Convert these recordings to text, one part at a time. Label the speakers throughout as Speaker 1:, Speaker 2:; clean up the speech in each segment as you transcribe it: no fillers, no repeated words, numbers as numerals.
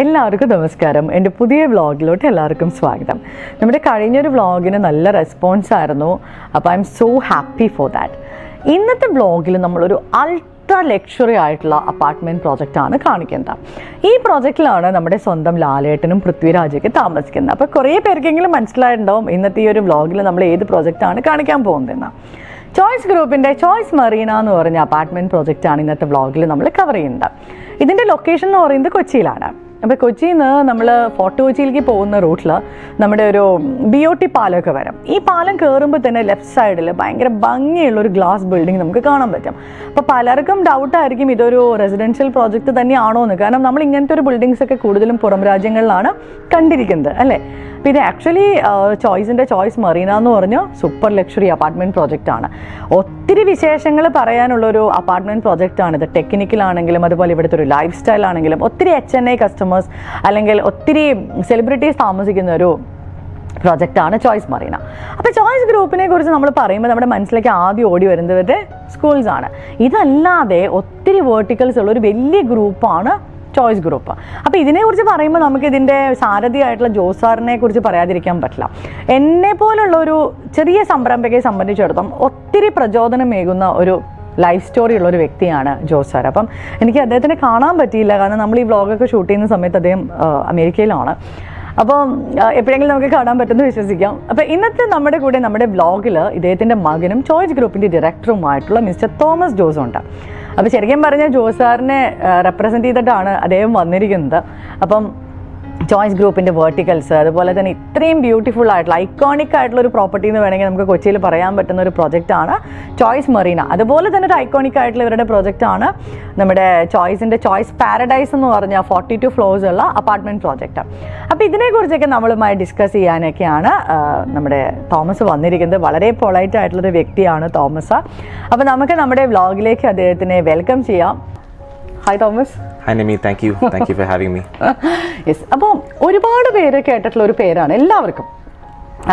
Speaker 1: എല്ലാവർക്കും നമസ്കാരം. എൻ്റെ പുതിയ വ്ളോഗിലോട്ട് എല്ലാവർക്കും സ്വാഗതം. നമ്മുടെ കഴിഞ്ഞൊരു വ്ളോഗിന് നല്ല റെസ്പോൺസ് ആയിരുന്നു. അപ്പോൾ I M so happy for that. ഇന്നത്തെ വ്ളോഗിൽ നമ്മളൊരു അൾട്രാ ലക്ഷറി ആയിട്ടുള്ള അപ്പാർട്ട്മെൻറ്റ് പ്രോജക്റ്റാണ് കാണിക്കുന്നത്. ഈ പ്രോജക്റ്റിലാണ് നമ്മുടെ സ്വന്തം ലാലേട്ടനും പൃഥ്വിരാജൊക്കെ താമസിക്കുന്നത്. അപ്പോൾ കുറേ പേർക്കെങ്കിലും മനസ്സിലായിട്ടുണ്ടാവും ഇന്നത്തെ ഈ ഒരു വ്ളോഗിൽ നമ്മൾ ഏത് പ്രോജക്റ്റാണ് കാണിക്കാൻ പോകുന്നതെന്ന്. ചോയ്സ് ഗ്രൂപ്പിൻ്റെ ചോയ്സ് മറീന എന്ന് പറഞ്ഞ അപ്പാർട്ട്മെൻറ്റ് പ്രോജക്റ്റാണ് ഇന്നത്തെ വ്ളോഗിൽ നമ്മൾ കവർ ചെയ്യുന്നത്. ഇതിൻ്റെ ലൊക്കേഷൻ എന്ന് പറയുന്നത് കൊച്ചിയിലാണ്. അപ്പോൾ കൊച്ചിയിൽ നിന്ന് നമ്മൾ ഫോർട്ട് കൊച്ചിയിലേക്ക് പോകുന്ന റൂട്ടിൽ നമ്മുടെ ഒരു BOT പാലമൊക്കെ വരും. ഈ പാലം കയറുമ്പോൾ തന്നെ ലെഫ്റ്റ് സൈഡിൽ ഭയങ്കര ഭംഗിയുള്ളൊരു ഗ്ലാസ് ബിൽഡിംഗ് നമുക്ക് കാണാൻ പറ്റും. അപ്പോൾ പലർക്കും ഡൗട്ടായിരിക്കും ഇതൊരു റെസിഡൻഷ്യൽ പ്രോജക്റ്റ് തന്നെയാണോ എന്ന്. കാരണം നമ്മൾ ഇങ്ങനത്തെ ഒരു ബിൽഡിങ്സ് ഒക്കെ കൂടുതലും പുറം രാജ്യങ്ങളിലാണ് കണ്ടിരിക്കുന്നത് അല്ലേ. അപ്പോൾ ഇത് ആക്ച്വലി ചോയ്സിൻ്റെ ചോയ്സ് മറീന എന്ന് പറഞ്ഞ സൂപ്പർ ലക്ഷറി അപ്പാർട്ട്മെൻറ്റ് പ്രോജക്റ്റാണ്. ഒത്തിരി വിശേഷങ്ങൾ പറയാനുള്ളൊരു അപ്പാർട്ട്മെൻറ്റ് പ്രോജക്റ്റാണിത്. ടെക്നിക്കലാണെങ്കിലും അതുപോലെ ഇവിടുത്തെ ഒരു ലൈഫ് സ്റ്റൈൽ ആണെങ്കിലും ഒത്തിരി HNI കസ്റ്റമേഴ്സ് അല്ലെങ്കിൽ ഒത്തിരി സെലിബ്രിറ്റീസ് താമസിക്കുന്ന ഒരു പ്രോജക്റ്റാണ് ചോയ്സ് മറീന. അപ്പോൾ ചോയ്സ് ഗ്രൂപ്പിനെ കുറിച്ച് നമ്മൾ പറയുമ്പോൾ നമ്മുടെ മനസ്സിലേക്ക് ആദ്യം ഓടി വരുന്നത് സ്കൂൾസ് ആണ്. ഇതല്ലാതെ ഒത്തിരി വേർട്ടിക്കൽസ് ഉള്ള ഒരു വലിയ ഗ്രൂപ്പാണ് ചോയ്സ് ഗ്രൂപ്പ്. അപ്പോൾ ഇതിനെക്കുറിച്ച് പറയുമ്പോൾ നമുക്ക് ഇതിൻ്റെ സാരഥിയായിട്ടുള്ള ജോസ് സാറിനെ കുറിച്ച് പറയാതിരിക്കാൻ പറ്റില്ല. എന്നെ പോലുള്ള ഒരു ചെറിയ സംരംഭകയെ സംബന്ധിച്ചിടത്തോളം ഒത്തിരി പ്രചോദനമേകുന്ന ഒരു ലൈഫ് സ്റ്റോറി ഉള്ളൊരു വ്യക്തിയാണ് ജോസ് സാർ. അപ്പം എനിക്ക് അദ്ദേഹത്തിനെ കാണാൻ പറ്റിയില്ല, കാരണം നമ്മൾ ഈ വ്ളോഗൊക്കെ ഷൂട്ട് ചെയ്യുന്ന സമയത്ത് അദ്ദേഹം അമേരിക്കയിലാണ്. അപ്പം എപ്പോഴെങ്കിലും നമുക്ക് കാണാൻ പറ്റുമെന്ന് വിശ്വസിക്കാം. അപ്പോൾ ഇന്നത്തെ നമ്മുടെ കൂടെ നമ്മുടെ വ്ളോഗിൽ ഇദ്ദേഹത്തിൻ്റെ മകനും ചോയ്സ് ഗ്രൂപ്പിൻ്റെ ഡയറക്ടറുമായിട്ടുള്ള മിസ്റ്റർ തോമസ് ജോസ് ഉണ്ട്. അപ്പോൾ ശരിക്കും പറഞ്ഞാൽ ജോസ് സാറിനെ റെപ്രസെൻറ്റ് ചെയ്തിട്ടാണ് അദ്ദേഹം വന്നിരിക്കുന്നത്. അപ്പം ചോയ്സ് ഗ്രൂപ്പിൻ്റെ വേർട്ടിക്കൽസ്, അതുപോലെ തന്നെ ഇത്രയും ബ്യൂട്ടിഫുൾ ആയിട്ടുള്ള ഐക്കോണിക് ആയിട്ടുള്ള ഒരു പ്രോപ്പർട്ടി എന്ന് വേണമെങ്കിൽ നമുക്ക് കൊച്ചിയിൽ പറയാൻ പറ്റുന്ന ഒരു പ്രോജക്റ്റാണ് ചോയ്സ് മറീന. അതുപോലെ തന്നെ ഒരു ഐക്കോണിക് ആയിട്ടുള്ള ഇവരുടെ പ്രോജക്റ്റാണ് നമ്മുടെ ചോയ്സിൻ്റെ ചോയ്സ് പാരഡൈസ് എന്ന് പറഞ്ഞ 42 ഫ്ലോർസ് ഉള്ള അപ്പാർട്ട്മെൻറ്റ് പ്രോജക്റ്റ്. അപ്പോൾ ഇതിനെക്കുറിച്ചൊക്കെ നമ്മളുമായി ഡിസ്കസ് ചെയ്യാനൊക്കെയാണ് നമ്മുടെ തോമസ് വന്നിരിക്കുന്നത്. വളരെ പൊളൈറ്റ് ആയിട്ടുള്ളൊരു വ്യക്തിയാണ് തോമസ്. അപ്പോൾ നമുക്ക് നമ്മുടെ വ്ളോഗിലേക്ക് അദ്ദേഹത്തിനെ വെൽക്കം ചെയ്യാം. Hi Thomas.
Speaker 2: Hi Nimmy, thank you for having me.
Speaker 1: Yes, അപ്പോൾ ഒരുപാട് പേര് കേട്ടിട്ടുള്ള ഒരു പേരാണ്, എല്ലാവർക്കും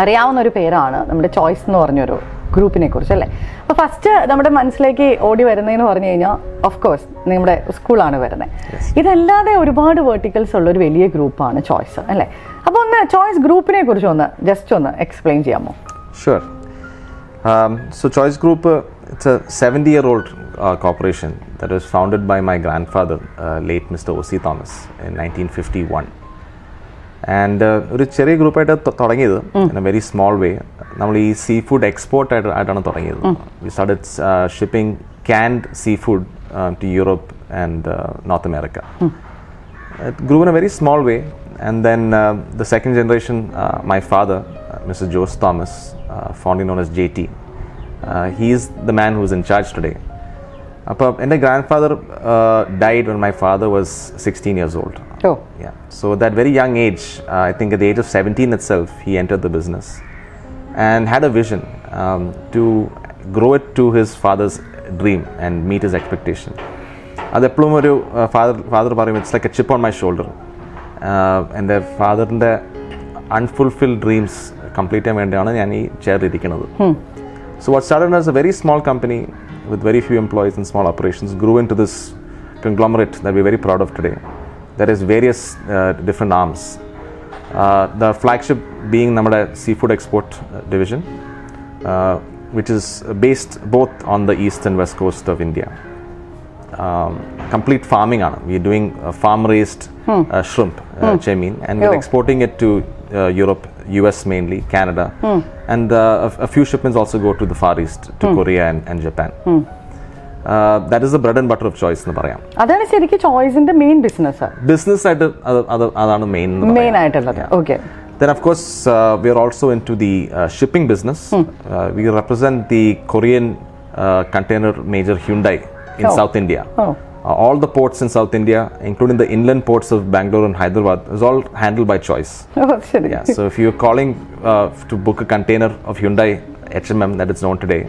Speaker 1: അറിയാവുന്ന ഒരു പേരാണ് നമ്മുടെ ചോയ്സ് എന്ന് പറഞ്ഞൊരു ഗ്രൂപ്പിനെ കുറിച്ച് അല്ലേ. അപ്പോൾ ഫസ്റ്റ് നമ്മുടെ മനസ്സിലേക്ക് ഓടി വരുന്നതെന്ന് പറഞ്ഞു കഴിഞ്ഞാൽ ഓഫ് കോഴ്സ് നമ്മുടെ സ്കൂളാണ് വരുന്നത്. ഇതല്ലാതെ ഒരുപാട് വേർട്ടിക്കൽസ് ഉള്ളൊരു വലിയ ഗ്രൂപ്പാണ് ചോയ്സ് അല്ലേ. അപ്പോൾ ഒന്ന് ചോയ്സ് ഗ്രൂപ്പിനെ കുറിച്ച് ജസ്റ്റ് ഒന്ന് എക്സ്പ്ലെയിൻ ചെയ്യാമോ?
Speaker 2: Sure. So Choice Group, it's a 70-year-old corporation that was founded by my grandfather, late Mr. O.C. Thomas, in 1951. And ഒരു ചെറിയ ഗ്രൂപ്പായിട്ട് തുടങ്ങിയത് in a very small way. നമ്മൾ ഈ സീ ഫുഡ് എക്സ്പോർട്ട് ആയിട്ടാണ് തുടങ്ങിയത്. We started shipping canned seafood to Europe and North America. It grew in a very small way. And then the second generation, my father, Mr. Jose Thomas, fondly known as JT, he is the man who is in charge today. And my grandfather died when my father was 16 years old.
Speaker 1: Oh.
Speaker 2: Yeah. So at that very young age, I think at the age of 17 itself, he entered the business and had a vision to grow it to his father's dream and meet his expectation. അതെപ്പോഴും ഒരു father പറയും, it's like a chip on my shoulder. എൻ്റെ ഫാദറിൻ്റെ unfulfilled dreams complete ചെയ്യാൻ വേണ്ടിയാണ് ഞാൻ ഈ ചെയറിലിരിക്കുന്നത്. So what started as a very small company with very few employees and small operations grew into this conglomerate that we're very proud of today. There is various different arms. The flagship being നമ്മുടെ seafood export division, which is based both on the east and west coast of India. Complete farming ആണ്. We're doing farm raised shrimp, chemin, and we're exporting it to Europe, US mainly, Canada, and a few shipments also go to the Far East, to Korea and Japan. That is the bread and butter of Choice എന്ന് പറയാം.
Speaker 1: അതാണ് ശരിക്കും ചോയ്സിന്റെ main business
Speaker 2: ആയിട്ട് അതാണ് main
Speaker 1: ആയിട്ടുള്ളത്. Okay.
Speaker 2: Then of course we are also into the shipping business. We represent the Korean container major Hyundai in South India. All the ports in South India, including the inland ports of Bangalore and Hyderabad, is all handled by Choice. Yeah, so if you're calling to book a container of Hyundai HMM that is known today,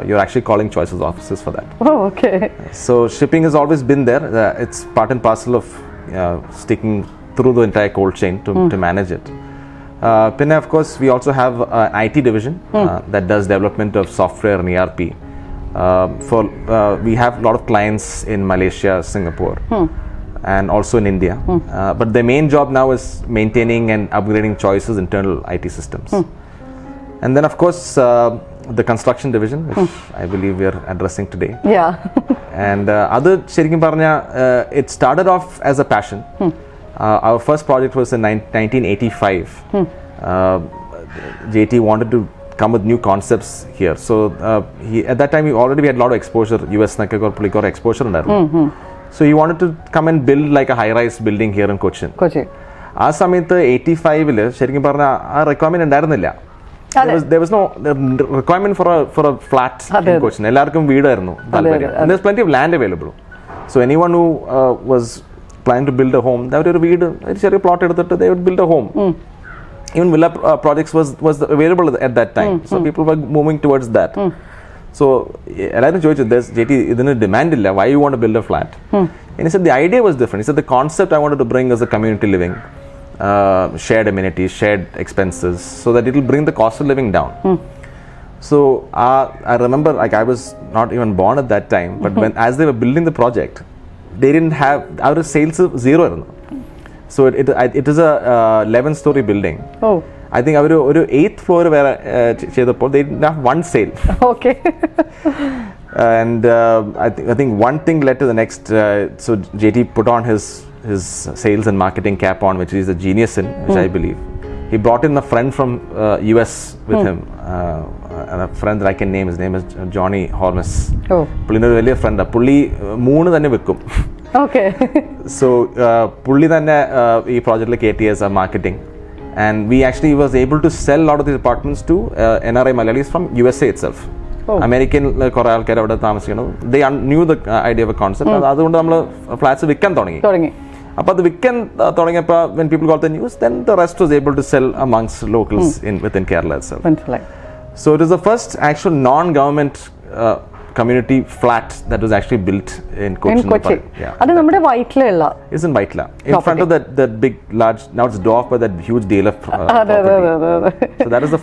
Speaker 2: you're actually calling Choice's offices for that.
Speaker 1: Oh, okay.
Speaker 2: So shipping has always been there. It's part and parcel of sticking through the entire cold chain to manage it. Then of course we also have an IT division that does development of software and ERP. We have a lot of clients in Malaysia, Singapore. and also in India. But their main job now is maintaining and upgrading Choice's internal IT systems. And then, of course, the construction division, which I believe we are addressing today.
Speaker 1: Yeah.
Speaker 2: And ശരിക്കും പറഞ്ഞാൽ it started off as a passion. Our first project was in 1985. JT wanted to come with new concepts here. So at that time, we had a lot of exposure. US nakku exposure undarunnu. So he wanted to come and build like a high-rise building here in Cochin. ആ സമയത്ത് 85-ൽ ശരിക്കും പറഞ്ഞാൽ ആ requirement ഉണ്ടായിരുന്നില്ല. There was no requirement for a flat in Cochin. എല്ലാവർക്കും വീടായിരുന്നു താല്പര്യം. And there's plenty of land available. So anyone who was planning to build a home, they would ഒരു വീട് ഒരു ചെറിയ പ്ലോട്ട് എടുത്തിട്ട് they would build a home. Even villa projects was available at that time. So people were moving towards that. So എല്ലാവരും ചോദിച്ചു, JT ഇതിന് demand ഇല്ല, why you want to build a flat? And he said the idea was different. He said the concept I wanted to bring is a community living, shared amenities, shared expenses, so that it will bring the cost of living down. So I remember, like, I was not even born at that time, but as they were building the project, they didn't have, our sales zero. So it is a 11-story building. Oh. I think our 8th floor where they didn't have one sale.
Speaker 1: Okay.
Speaker 2: And I think one thing led to the next. So JT put on his sales and marketing cap on, which is a genius in, which I believe. He brought in a friend from US with him, and a friend that I can name. His name is Johnny Hormus. Oh. Pullina oru veliya friend. Pulli moonu thanne vikkum.
Speaker 1: Okay.
Speaker 2: So pulli thanne ee project like ATS marketing, and we actually was able to sell a lot of these apartments to NRI Malayalis from USA itself. Oh. American കുറെ ആൾക്കാർ അവിടെ താമസിക്കണം. They knew the idea of a concept. അതുകൊണ്ട് നമ്മൾ flats വിൽക്കാൻ തുടങ്ങി. അപ്പോൾ അത് വിൽക്കാൻ തുടങ്ങിയപ്പോൾ when people got the news, then the rest was able to sell amongst locals within Kerala itself. So it is the first actual non-government community flat that was actually built in Cochin.
Speaker 1: അത് നമ്മുടെ വൈറ്റ്ലയുള്ള.
Speaker 2: It's in Vaitla. In front of that big large, now it's dwarfed by that huge DLF property. So that is the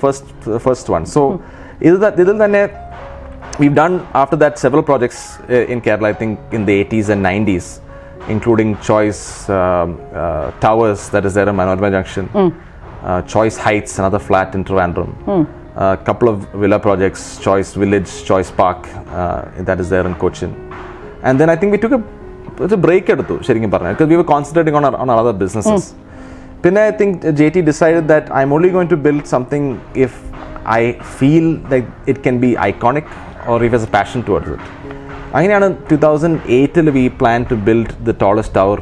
Speaker 2: first one. So ഇതിൽ തന്നെ we've done after that several projects in Kerala, I think in the 80s and 90s, including Choice Towers, that is there in Manorama Junction, Choice Heights, another flat in Trivandrum, a couple of villa projects, Choice Village, Choice Park, that is there in Cochin. And then I think we took a break because we were concentrating on our other businesses. Then I think JT decided that I'm only going to build something if I feel like it can be iconic or if there's a passion towards it. In 2008 we planned to build the tallest tower,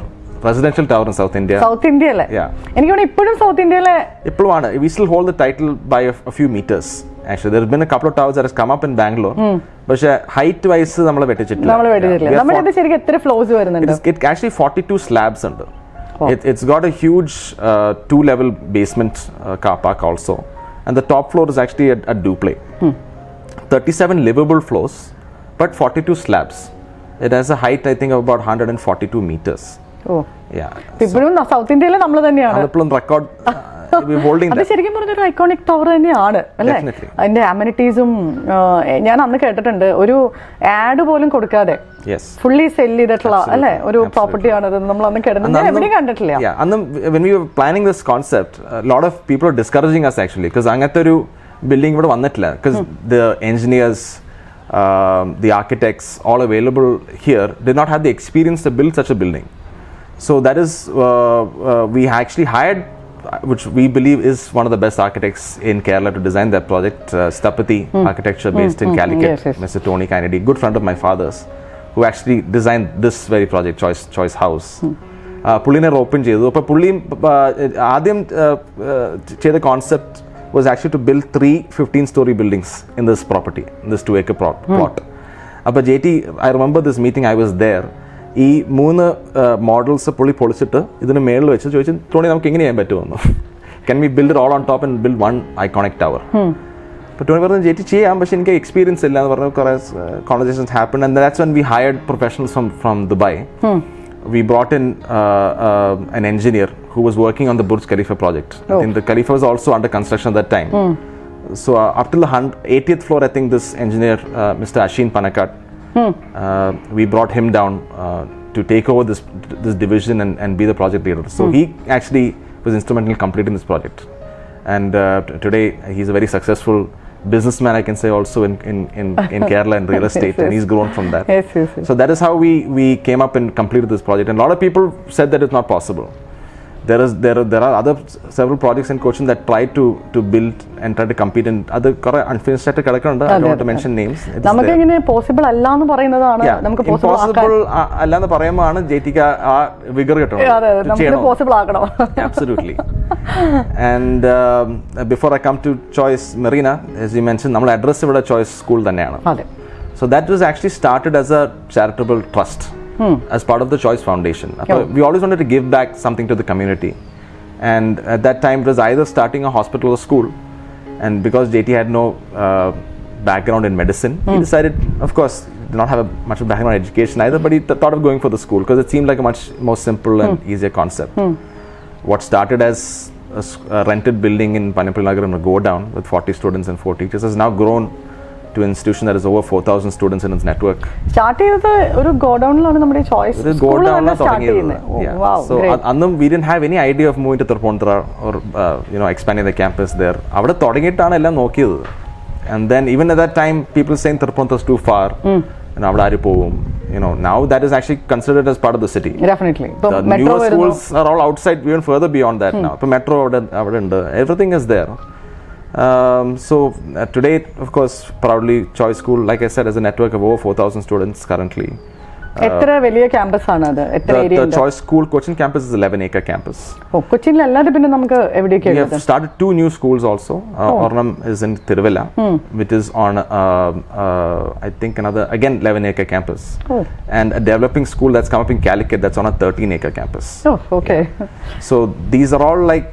Speaker 2: residential tower in South India.
Speaker 1: South India le?
Speaker 2: Yeah.
Speaker 1: എനിക്കോടെ ഇപ്പോഴും South India le?
Speaker 2: ഇപ്പോഴും we still hold the title by a few meters. Actually, there have been a couple of towers that has come up in Bangalore. But height wise നമ്മൾ വെട്ടിച്ചിട്ടില്ല.
Speaker 1: നമ്മുടെ ഇത് ശരിക്കും എത്ര floors വരുന്നുണ്ട്?
Speaker 2: It actually 42 slabs ഉണ്ട്. It's got a huge 2-level basement car park also. And the top floor is actually a duplex. 37 livable floors, but 42 slabs. It has a height, I think, of about 142 meters. Oh. Yeah.
Speaker 1: ഇപ്പോഴും south ഇന്ത്യയിലെ നമ്മൾ തന്നെയാണ്.
Speaker 2: അതിപ്പോഴും record
Speaker 1: അത് ശരിക്കും പറഞ്ഞൊരു iconic tower തന്നെയാണ് അല്ലേ? അതിന്റെ അമ്യൂണിറ്റീസും ഞാൻ അന്ന് കേട്ടിട്ടുണ്ട്, ഒരു ആഡ് പോലും കൊടുക്കാതെ ഫുള്ളി സെൽ ചെയ്തിട്ടുള്ള അല്ലേ ഒരു പ്രോപ്പർട്ടി ആണ് നമ്മൾ അന്ന് കേട്ടിട്ടുണ്ട്. എവിടെയും കണ്ടിട്ടില്ല.
Speaker 2: അന്ന് when we were planning this concept, a lot of people are discouraging us actually, because അങ്ങനത്തെ ഒരു ബിൽഡിംഗ് ഇവിടെ വന്നിട്ടില്ല. Because the engineers, the architects all available here did not have the experience to build such a building. So that is we actually hired, which we believe is one of the best architects in Kerala to design that project, Stapati Architecture based in Calicut, Mr. Tony Kennedy, good friend of my father's, who actually designed this very project, Choice House. Pullina open chedu. Appo pulli aadyam cheyda concept was actually to build 3 15-story buildings in this property, in this 2-acre plot. Appo JT, I remember this meeting, I was there. ഈ 3 models പുള്ളി പൊളിച്ചിട്ട് ഇതിന് മേളിൽ വെച്ച് ചോദിച്ചു, തോണി നമുക്ക് എങ്ങനെ ചെയ്യാൻ പറ്റുമെന്ന്, can we build it all on top and build one iconic tower? അപ്പോൾ ടോണി പറഞ്ഞു JT ചെയ്യാം, പക്ഷേ എനിക്ക് എക്സ്പീരിയൻസ് ഇല്ല എന്ന് പറഞ്ഞു. കുറേ conversations happened, and that's when we hired professionals from Dubai. We brought in an engineer who was working on the Burj Khalifa project. I think the Khalifa was also under construction at that time. So up till the 80th floor, I think this engineer, Mr. Ashin Panakat, we brought him down to take over this division and be the project leader. So he actually was instrumental in completing this project. And today he's a very successful businessman, I can say, also in Kerala in real estate, and he's grown from that.
Speaker 1: Yes.
Speaker 2: So that is how we came up and completed this project. And a lot of people said that it's not possible. There are other several projects in Cochin that try to build and try to compete, and other unfinished ആയിട്ട് കിടക്കുന്നുണ്ട്. I don't want to mention names.
Speaker 1: നമുക്ക് ഇങ്ങനെ possible അല്ല എന്ന് പറയുന്നതാണ് നമുക്ക്
Speaker 2: possible അല്ല എന്ന് പറയുമ്പോഴാണ് ജെറ്റിക്ക് ആ വിഗർ കിട്ടണം.
Speaker 1: പോസിബിൾ ആക്കണം.
Speaker 2: Absolutely. And before I come to Choice Marina, as you mentioned, നമ്മുടെ അഡ്രസ് ഇവിടെ ചോയ്സ് സ്കൂൾ തന്നെയാണ്. So that was actually started as a charitable trust. As part of the Choice Foundation. We always wanted to give back something to the community, and at that time it was either starting a hospital or school, and because JT had no background in medicine, he decided, of course, did not have much of background in education either, but he thought of going for the school because it seemed like a much more simple and easier concept. What started as a rented building in Panipal Nagar in a go down with 40 students and 4 teachers has now grown to an institution that is over 4,000 students in its network.
Speaker 1: Start ചെയ്തത് ഒരു ഗോഡൌണിലാണ് നമ്മുടെ choice school start ചെയ്യുന്നത്. Wow,
Speaker 2: so annum we didn't have any idea of moving to Tirupondra or expanding the campus there. അവിടെ തുടങ്ങിയിട്ടാണ് എല്ലാം നോക്കിയത്. And then even at that time people saying Tirupondra is too far, and അവിടെ ആര് പോവും. Now that is actually considered as part of the city.
Speaker 1: Definitely.
Speaker 2: The newer schools are all outside, even further beyond that now. Ipo metro അവിടെ ഉണ്ട്, everything is there. So today, of course, proudly Choice School, like I said, has a network of over 4,000 students currently.
Speaker 1: എത്ര വലിയ campus ആണ് അത്? എത്ര area
Speaker 2: ഉണ്ട്? The Choice School Cochin campus is 11-acre campus.
Speaker 1: കൊച്ചിനിൽ അല്ലാതെ പിന്നെ നമുക്ക് എവിടെയൊക്കെ?
Speaker 2: We have started 2 new schools also. Ornam is in Tiruvalla, which is on I think another 11-acre campus. And a developing school that's come up in Calicut that's on a 13-acre campus.
Speaker 1: Oh, okay.
Speaker 2: So these are all like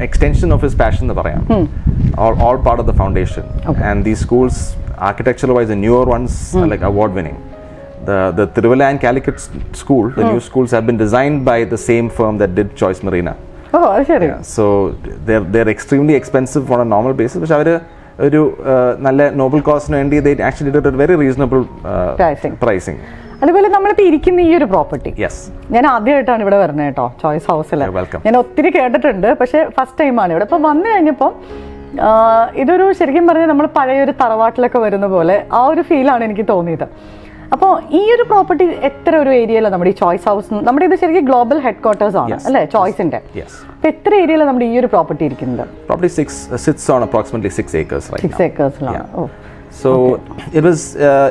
Speaker 2: extension of his passion എന്ന് പറയാം. All part of the foundation. And these schools, architectural wise, the newer ones are like award winning. The Tiruvalla and Calicut school, the new schools have been designed by the same firm that did Choice Marina.
Speaker 1: Oh, okay.
Speaker 2: So they're extremely expensive on a normal basis, പക്ഷെ അവർ ഒരു നല്ല Nobel കോസ്റ്റിന് വേണ്ടി they actually did a very reasonable pricing.
Speaker 1: അതുപോലെ നമ്മളിപ്പോൾ ഇരിക്കുന്ന ഈ ഒരു property,
Speaker 2: yes,
Speaker 1: ഞാൻ ആദ്യമായിട്ടാണ് ഇവിടെ വരുന്നത് കേട്ടോ, ചോയ്സ് ഹൗസിൽ. ഞാൻ ഒത്തിരി കേട്ടിട്ടുണ്ട്, പക്ഷേ ഫസ്റ്റ് ടൈമാണ് ഇവിടെ. ഇപ്പോൾ വന്നു കഴിഞ്ഞപ്പോൾ ഇതൊരു ശരിക്കും പറഞ്ഞാൽ നമ്മൾ പഴയൊരു തറവാട്ടിലൊക്കെ വരുന്ന പോലെ ആ ഒരു ഫീലാണ് എനിക്ക് തോന്നിയത്. അപ്പോൾ ഈ ഒരു പ്രോപ്പർട്ടി എത്ര ഒരു ഏരിയയിലാണ് നമ്മുടെ ഈ ചോയ്സ് ഹൗസ്? നമ്മുടെ ഇത് ശരിക്കും ഗ്ലോബൽ ഹെഡ് ക്വാർട്ടേഴ്സ് ആണ് അല്ലേ ചോയ്സിന്റെ? അപ്പോൾ എത്ര ഏരിയയിലാണ് നമ്മുടെ ഈ ഒരു പ്രോപ്പർട്ടി ഇരിക്കുന്നത്?
Speaker 2: Property sits on approximately 6 acres right now.
Speaker 1: 6 acres.
Speaker 2: So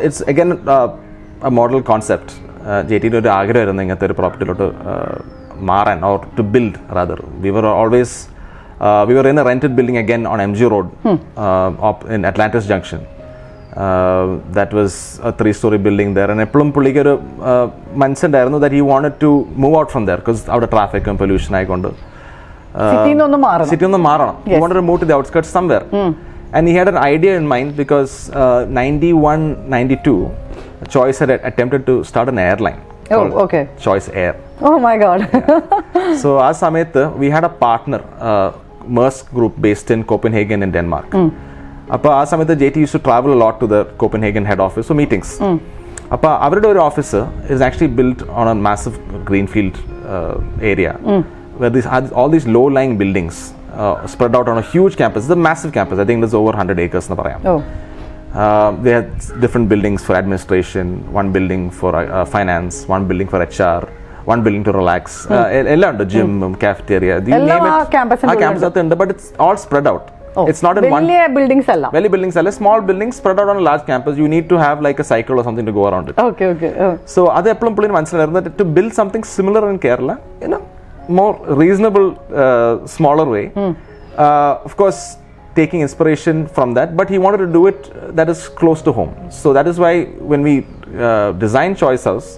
Speaker 2: it's again a model concept. JT ഒരു ആഗ്രഹമായിരുന്നു ഇങ്ങനത്തെ ഒരു പ്രോപ്പർട്ടിയിലോട്ട് മാറാൻ, or to build rather. We were in a rented building again on MG Road in Atlantis Junction. That was a 3-story building there, and എപ്പോഴും പുള്ളിക്ക് ഒരു മനസ്സുണ്ടായിരുന്നു that he wanted to move out from there because അവിടെ traffic and pollution ആയിക്കൊണ്ട്
Speaker 1: city ഒന്ന് മാറണം.
Speaker 2: He wanted to move to the outskirts somewhere. And he had an idea in mind because 91-92 Choice had attempted to start an airline.
Speaker 1: Oh, okay.
Speaker 2: Choice Air.
Speaker 1: Oh my God.
Speaker 2: So ആ സമയത്ത് we had a partner, Maersk Group based in Copenhagen in Denmark. അപ്പോൾ ആ സമയത്ത് JT used to travel a lot to the Copenhagen head office for meetings. അപ്പോൾ അവരുടെ ഒരു office is actually built on a massive greenfield area where all these low-lying buildings spread out on a huge campus. It's a massive campus. I think there's over 100 acres എന്ന് പറയാം. They had different buildings for administration, one building for finance, one building for HR, one building to relax. എല്ലാം ഉണ്ട്, gym, cafeteria. You name it. ആ campus അകത്ത് ഉണ്ട്, but it's all spread out. It's not in one.
Speaker 1: വലിയ buildings അല്ല,
Speaker 2: small buildings spread out on a large campus. You need to have like a cycle or something to go around it.
Speaker 1: Okay.
Speaker 2: So അത് എപ്പോഴും പുള്ളിന് മനസ്സിലായിരുന്നു that to build something similar in Kerala in a more reasonable, smaller way. Of course, taking inspiration from that, but he wanted to do it that is close to home. So that is why when we designed Choice House,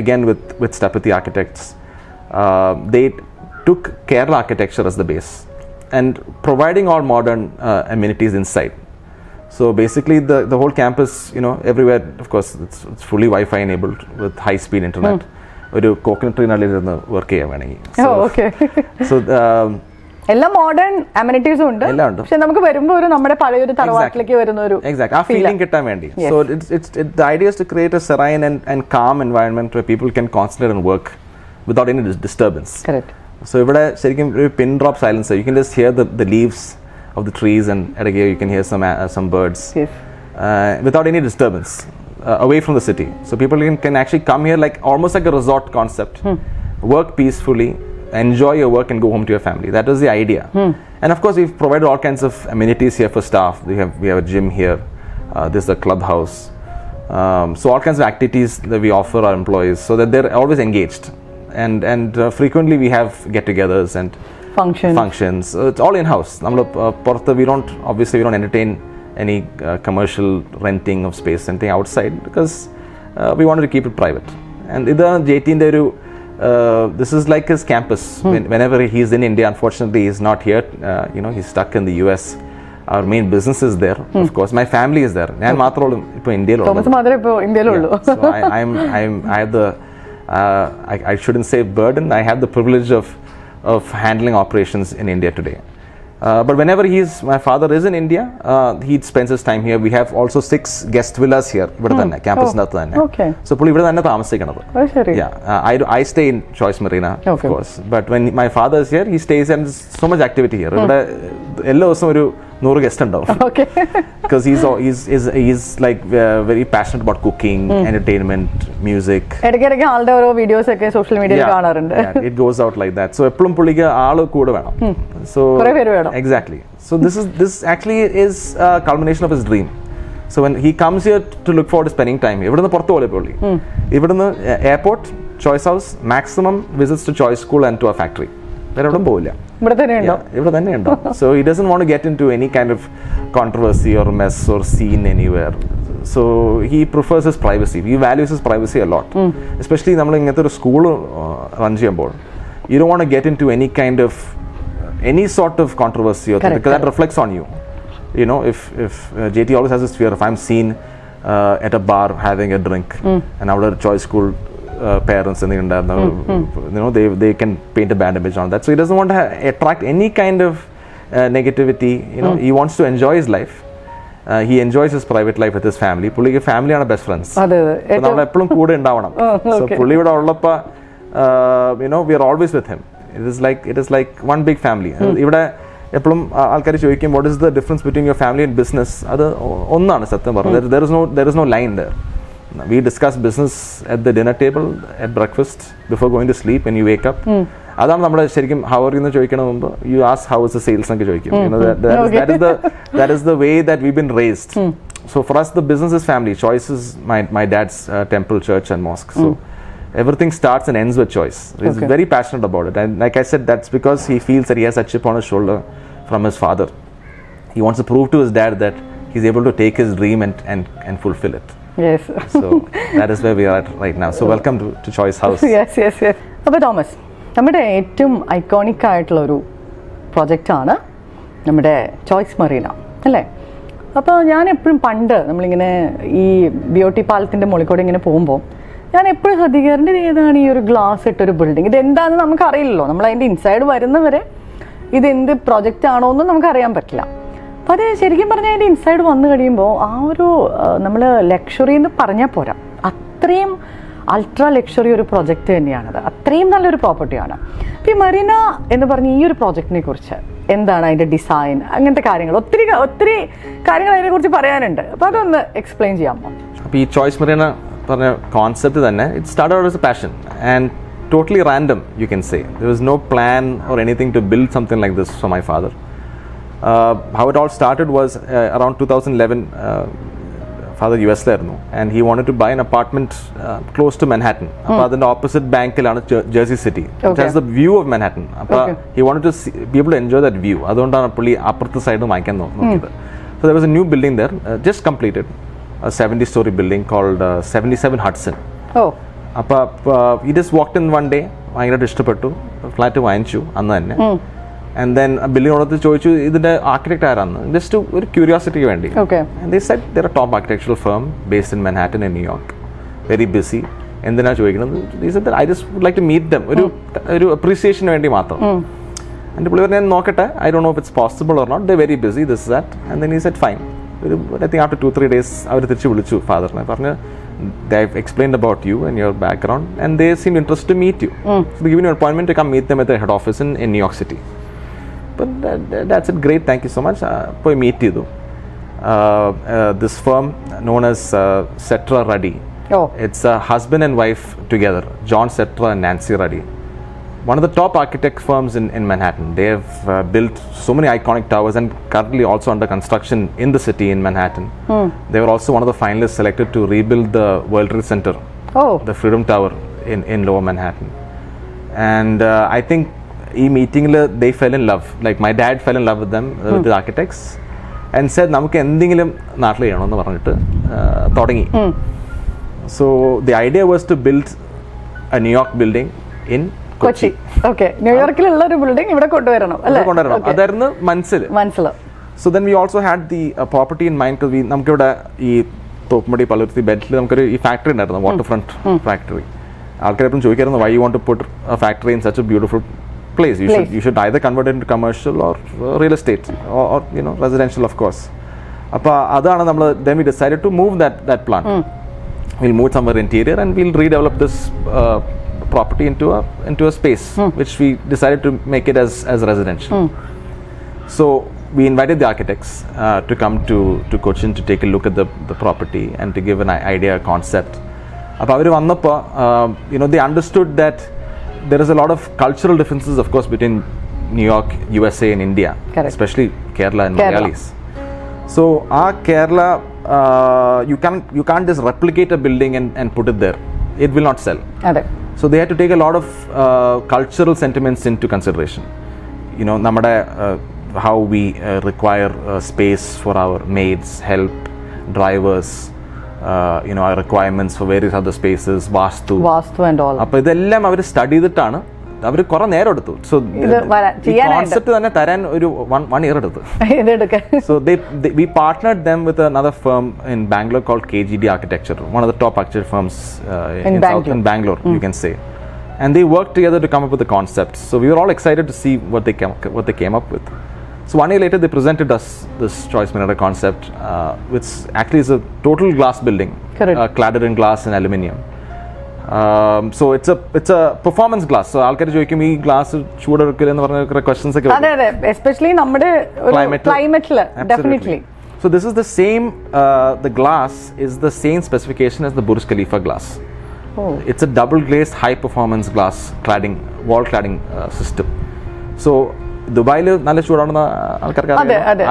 Speaker 2: again with Stapati Architects, they took Kerala architecture as the base and providing all modern amenities inside. So basically the whole campus, everywhere, of course, it's fully Wi-Fi enabled with high-speed internet. ഒരു coconut ട്രീനള്ളിരുന്ന് work ചെയ്യാൻ വേണമെങ്കിൽ.
Speaker 1: Okay.
Speaker 2: So
Speaker 1: എല്ലാ modern അമ്യൂണിറ്റീസും ഉണ്ട്, പക്ഷെ നമുക്ക് വരുമ്പോൾ ഒരു നമ്മുടെ പഴയൊരു തറവാട്ടിലേക്ക് വരുന്ന ഒരു
Speaker 2: ഫീലിംഗ് കിട്ടാൻ വേണ്ടി. So the idea is to create a serene and calm environment where people can concentrate and work without any disturbance.
Speaker 1: Correct.
Speaker 2: So ഇവിടെ ശരിക്കും ഒരു pin drop silence. You can just hear the leaves of the trees, and at again you can hear some birds.
Speaker 1: Yes.
Speaker 2: Without any disturbance, away from the city. So people can actually come here like almost like a resort concept, work peacefully, enjoy your work and go home to your family. That was the idea. And of course we've provided all kinds of amenities here for staff. We have a gym here, this is a clubhouse, so all kinds of activities that we offer our employees so that they're always engaged, and frequently we have get-togethers and functions. It's all in-house. We don't entertain any commercial renting of space, anything outside, because we wanted to keep it private. And JT this is like his campus. Whenever he's in India, unfortunately he's not here, he's stuck in the US. Our main business is there. Of course my family is there. ഞാൻ മാത്രമേ ഇപ്പോൾ ഇന്ത്യയിലുള്ളൂ. So I have the I shouldn't say burden, I have the privilege of handling operations in India today. But whenever my father is in India, he spends his time here. We have also 6 guest villas here, ഇവിടെ തന്നെ ക്യാമ്പസിനകത്ത് തന്നെ. So പുള്ളി ഇവിടെ തന്നെ താമസിക്കുന്നത്. I stay in Choice Marina, of course, but when my father is here, he stays, and there's so much activity here. ഇവിടെ എല്ലാ ദിവസവും ഒരു 100 ഗസ്റ്റ് ഉണ്ടാവും. Because he's like very passionate about cooking, entertainment, music.
Speaker 1: ഇടയ്ക്കിടയ്ക്ക് ആളുടെ ഓരോ videos ഒക്കെ social മീഡിയയിൽ കാണാറുണ്ട്.
Speaker 2: It goes out like that. So എപ്പോഴും പുള്ളിക്ക് ആള് കൂടെ വേണം. So exactly. So this actually is a culmination of his dream. So when he comes here to look forward to spending time, ഇവിടുന്ന് പുറത്തു പോലെ പുള്ളി ഇവിടുന്ന് airport, Choice House, maximum visits to Choice School and to a factory. വേറെ എവിടെയും പോവില്ല, ഇവിടെ തന്നെ ഉണ്ടോ. So he doesn't want to get into any kind of controversy or mess or scene anywhere. So he prefers his privacy. He values his privacy a lot. Especially നമ്മൾ ഇങ്ങനത്തെ ഒരു school run ചെയ്യുമ്പോൾ you don't want to get into any sort of controversy or because that reflects on you. If JT always has this fear, if I'm seen at a bar having a drink and our choice school parents and they can paint a bad image on that. So he doesn't want to attract any kind of negativity. He wants to enjoy his life. He enjoys his private life with his family. പുള്ളിക്ക് ഫാമിലിയാണ് best friends. നമ്മൾ എപ്പോഴും കൂടെ ഉണ്ടാവണം. So പുള്ളി ഇവിടെ ഉള്ളപ്പോൾ we are always with him. It is like one big family. ഇവിടെ എപ്പോഴും ആൾക്കാർ ചോദിക്കും what is the difference between your family and business? അത് ഒന്നാണ് സത്യം പറഞ്ഞത്. There is no line there. We discuss business at the dinner table, at breakfast, before going to sleep, when you wake up. അതാണ് നമ്മൾ ശരിക്കും how are you എന്ന് ചോദിക്കണ മുമ്പ് you ask how is the sales എന്നൊക്കെ ചോദിക്കും. That is the way that we've been raised. So for us the business is family. Choice is my dad's temple, church and mosque. So everything starts and ends with Choice. He's very passionate about it, and like I said, that's because he feels that he has a chip on his shoulder from his father. He wants to prove to his dad that he's able to take his dream and fulfill it.
Speaker 1: Yes.
Speaker 2: So that is where we are at right now. So welcome to Choice House.
Speaker 1: Yes. അപ്പോൾ Thomas, നമ്മുടെ ഏറ്റവും iconic ആയിട്ടുള്ള ഒരു പ്രൊജക്റ്റാണ് നമ്മുടെ choice Marina അല്ലേ? അപ്പോൾ ഞാൻ എപ്പോഴും പണ്ട് നമ്മളിങ്ങനെ ഈ ബിയോട്ടി പാലത്തിൻ്റെ മുകളിൽ കൂടെ ഇങ്ങനെ പോകുമ്പോൾ ഞാൻ എപ്പോഴും ശ്രദ്ധിക്കാറുണ്ട് ഏതാണ് ഈ ഒരു ഗ്ലാസ് ഇട്ടൊരു ബിൽഡിംഗ്, ഇതെന്താണെന്ന് നമുക്കറിയില്ലല്ലോ. നമ്മൾ അതിൻ്റെ ഇൻസൈഡ് വരുന്നവരെ ഇതെന്ത് പ്രൊജക്റ്റ് ആണോ എന്നും നമുക്കറിയാൻ പറ്റില്ല. അപ്പോൾ അത് ശരിക്കും പറഞ്ഞാൽ അതിൻ്റെ ഇൻസൈഡ് വന്നു കഴിയുമ്പോൾ ആ ഒരു നമ്മൾ ലക്ഷറി എന്ന് പറഞ്ഞാൽ പോരാ, അത്രയും അൾട്രാ ലക്ഷറി ഒരു പ്രൊജക്റ്റ് തന്നെയാണത്. അത്രയും നല്ലൊരു പ്രോപ്പർട്ടിയാണ്. അപ്പോൾ ഈ മറീന എന്ന് പറഞ്ഞ ഈ ഒരു പ്രോജക്റ്റിനെ കുറിച്ച് എന്താണ് അതിൻ്റെ ഡിസൈൻ, അങ്ങനത്തെ കാര്യങ്ങൾ ഒത്തിരി കാര്യങ്ങൾ അതിനെക്കുറിച്ച് പറയാനുണ്ട്. അപ്പോൾ അതൊന്ന് എക്സ്പ്ലെയിൻ ചെയ്യാമോ?
Speaker 2: അപ്പോൾ ഈ ചോയ്സ് മറീന പറഞ്ഞ കോൺസെപ്റ്റ് തന്നെ it started out as A passion and totally random, you can say. There was no plan or anything to build something like this for my father. How it all started was around 2011. Father US ലായിരുന്നു, and he wanted to buy an apartment close to Manhattan. അപ്പോൾ അതിൻ്റെ opposite ബാങ്കിലാണ് Jersey City. It has the view of Manhattan. അപ്പോൾ he wanted to be able to enjoy that view. അതുകൊണ്ടാണ് പുള്ളി അപ്പുറത്തെ side വാങ്ങിക്കാൻ നോക്കിയത്. So there was a new building there, just completed, a 70-story building called 77 Hudson. അപ്പോൾ he just walked in one day, ഭയങ്കരമായിട്ട് ഇഷ്ടപ്പെട്ടു, flat വാങ്ങിച്ചു അന്ന് തന്നെ. And then ബില്ലിനോടത്ത് ചോദിച്ചു ഇതിൻ്റെ ആർക്കിടെക്ട് ആരാന്ന്, ജസ്റ്റ് ഒരു ക്യൂരിയോസിറ്റിക്ക് വേണ്ടി. And they said they're a top architectural firm based in Manhattan in New York, very busy. എന്തിനാ ചോദിക്കുന്നത്? They said that I just would like to meet them, ഒരു അപ്രീസിയേഷന് വേണ്ടി മാത്രം. And the player knocked, I don't know if it's possible or not. They're very busy, this, that. And then he said, fine. But I think after 2-3 days, I was father. They've explained about you and your background, and they seem interested to meet you. So they give you an appointment to come meet them at the head office in New York City. But that's it. Great, thank you so much. Poi meet you. This firm known as Setra Ruddy.
Speaker 1: Oh.
Speaker 2: It's a husband and wife together, John Setra and Nancy Ruddy. One of the top architect firms in Manhattan. They have built so many iconic towers and currently also under construction in the city in Manhattan. They were also one of the finalists selected to rebuild the World Trade Center, the Freedom Tower in Lower Manhattan. And I think meeting they fell in love. Like my dad fell in love with them, with the architects, and said, "Namukku endingalum naattil cheyanonu parnittu thodangi." So the idea was to build a New York building in Kochi.
Speaker 1: Okay. New York building ഇവിടെ കൊണ്ടുവരണം അല്ലേ?
Speaker 2: അതായിരുന്നു മനസ്സിൽ. So then we also had the property in mind because നമുക്കിവിടെ ഈ തോപ്പുംപടി പള്ളുരുത്തി ബെൽറ്റിൽ നമുക്കൊരു ഈ factory ഉണ്ടായിരുന്നു, വാട്ടർ ഫ്രണ്ട് ഫാക്ടറി. ആൾക്കാരെപ്പോഴും ചോദിക്കായിരുന്നു, why you want to put a factory in such a beautiful place? You should either convert it into commercial or real estate or residential, of course. അപ്പോൾ അതാണ് നമ്മൾ then we decided to move that plant. We'll move somewhere interior and we'll redevelop this property into a space which we decided to make it as residential. So we invited the architects to come to Cochin to take a look at the property and to give an idea, a concept. Appo avaru vannappo they understood that there is a lot of cultural differences, of course, between New York, USA and India. Correct. Especially Kerala and Malayalis. So our Kerala, you can't just replicate a building and put it there. It will not sell. So they had to take a lot of cultural sentiments into consideration. How we require space for our maids, help, drivers, our requirements for various other spaces, vastu and all. Appo idellam avaru study ചെയ്തിട്ടാണ് അവർ കുറെ നേരം എടുത്തു. So concept തന്നെ തരാൻ ഒരു 1 year എടുത്തു. So we partnered them with another firm in Bangalore called KGD Architecture, one of the top architecture firms in Bangalore, you can say. And they worked together to come up with the concept. So we were all excited to see what they came up with. So 1 year later, they presented us this Choice Marina concept, which actually is a total glass building, cladded in glass and aluminium. So it's a performance glass. So ആൾക്കാർ ചോദിക്കും ഈ glass ചൂടെടുക്കില്ല എന്ന് പറഞ്ഞ questions ഒക്കെ
Speaker 1: അതെ അതെ, especially നമ്മുടെ ക്ലൈമറ്റിൽ definitely.
Speaker 2: So this is the same, the glass is the same specification as the Burj Khalifa glass. It's a double glazed high performance glass cladding, wall cladding system. So ദുബായിൽ നല്ല ചൂടാണെന്ന ആൾക്കാർക്ക്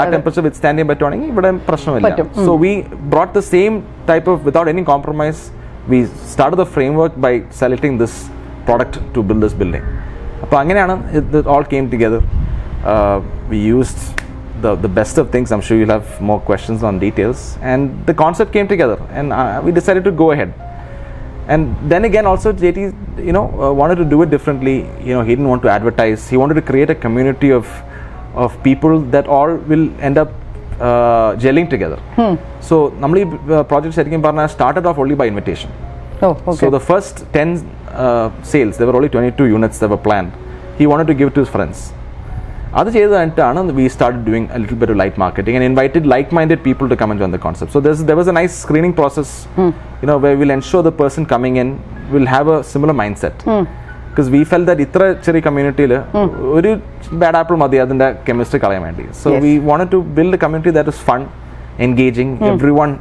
Speaker 2: ആ temperature വിത്ത് stand ചെയ്യാൻ പറ്റുവാണെങ്കിൽ ഇവിടെ പ്രശ്നമില്ല. So we brought the same type of, without any compromise, we started the framework by selecting this product to build this building. അപ്പോൾ അങ്ങനെയാണ് it all came together. We used the best of things. I'm sure you'll have more questions on details, and the concept came together and we decided to go ahead. And then again also JT wanted to do it differently. He didn't want to advertise. He wanted to create a community of people that all will end up gelling together. So normally project setting started off only by invitation. So the first 10 sales, there were only 22 units that were planned. He wanted to give to his friends. അത് ചെയ്തതാണ് we started doing a little bit of light marketing and invited like-minded people to come and join the concept. So there was a nice screening process, where we'll ensure the person coming in will have a similar mindset. Because we felt that ഇത്ര ചെറിയ കമ്മ്യൂണിറ്റിയിൽ ഒരു bad apple മതി അതിൻ്റെ chemistry കളയാൻ വേണ്ടി. So we wanted to build a community that is fun, engaging, everyone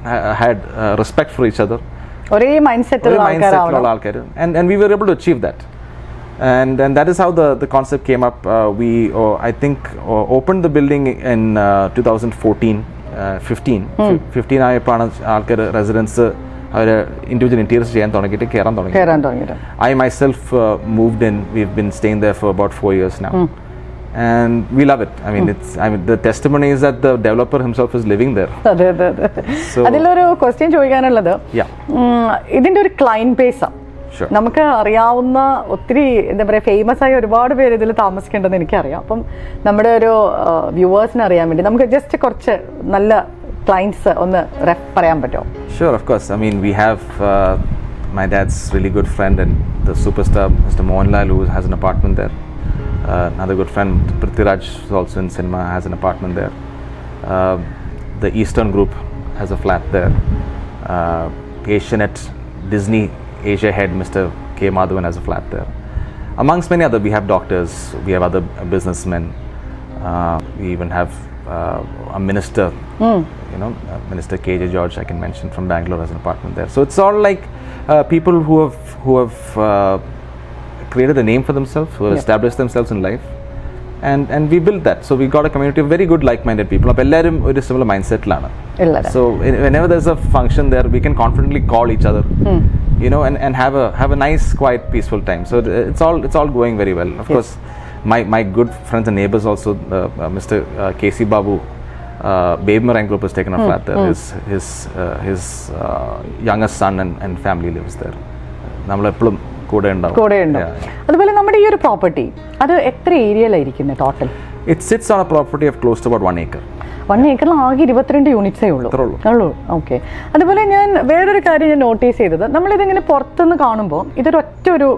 Speaker 2: had respect for each other.
Speaker 1: ഒരേ mind
Speaker 2: ഉള്ള ആൾക്കാർ, and we were able to achieve that. And that is how the concept came up. We I think opened the building in 2015 ആയപ്പോഴാണ് ആൾക്കാർ residence അവർ individual interiors ചെയ്യാൻ തുടങ്ങിയിട്ട് കയറാൻ തുടങ്ങിയിട്ട്. I myself moved in. We've been staying there for about 4 years now. And we love it. I mean, the testimony is that the developer himself is living there. So
Speaker 1: അതിലൊരു question ചോദിക്കാനുള്ളത്, ഇതിന്റെ ഒരു client base നമുക്ക് അറിയാവുന്ന ഒത്തിരി എന്താ പറയുക famous ആയ ഒരുപാട് പേര് ഇതിൽ താമസിക്കേണ്ടെന്ന് എനിക്കറിയാം. അപ്പം നമ്മുടെ ഒരു വ്യൂവേഴ്സിന് അറിയാൻ വേണ്ടി നമുക്ക് ജസ്റ്റ് കുറച്ച് നല്ല ക്ലയൻറ്റ്സ് ഒന്ന് പറയാൻ പറ്റുമോ?
Speaker 2: Sure, of course. I mean, we have my dad's really good friend and the superstar Mr. Mohanlal, who has an apartment there. Another good friend, Prithviraj, is also in cinema, has an apartment there. The Eastern Group has a flat there. Asianet, Disney Asia head, Mr. K. Madhavan, has a flat there. Amongst many other, we have doctors, we have other businessmen. We even have a minister, Minister K.J. George, I can mention, from Bangalore, has an apartment there. So it's all like people who have created a name for themselves, who have established themselves in life, and we built that. So we got a community of very good, like-minded people. Appo ellarum oru similar mindset lana. So whenever there's a function there, we can confidently call each other, and have a nice, quiet, peaceful time. So it's all going very well. Of course, my good friends and neighbors also, Mr. K.C. Babu, Babe Marine Group has taken a flat there. His youngest son and family lives there. Nammal eppalum കൂടെ ഉണ്ടാവും.
Speaker 1: അതുപോലെ നമ്മുടെ ഈ ഒരു property അത് എത്ര ഏരിയയിലായിരിക്കുന്നത് total?
Speaker 2: It sits on a property of close to about 1 acre.
Speaker 1: 1 ഏക്കറിൽ ആകെ 22 യൂണിറ്റ്സേ ഉള്ളൂ. ഓക്കെ. അതുപോലെ ഞാൻ വേറൊരു കാര്യം ഞാൻ നോട്ടീസ് ചെയ്തത്, നമ്മളിതിങ്ങനെ പുറത്തുനിന്ന് കാണുമ്പോൾ ഇതൊരൊറ്റ ഒരു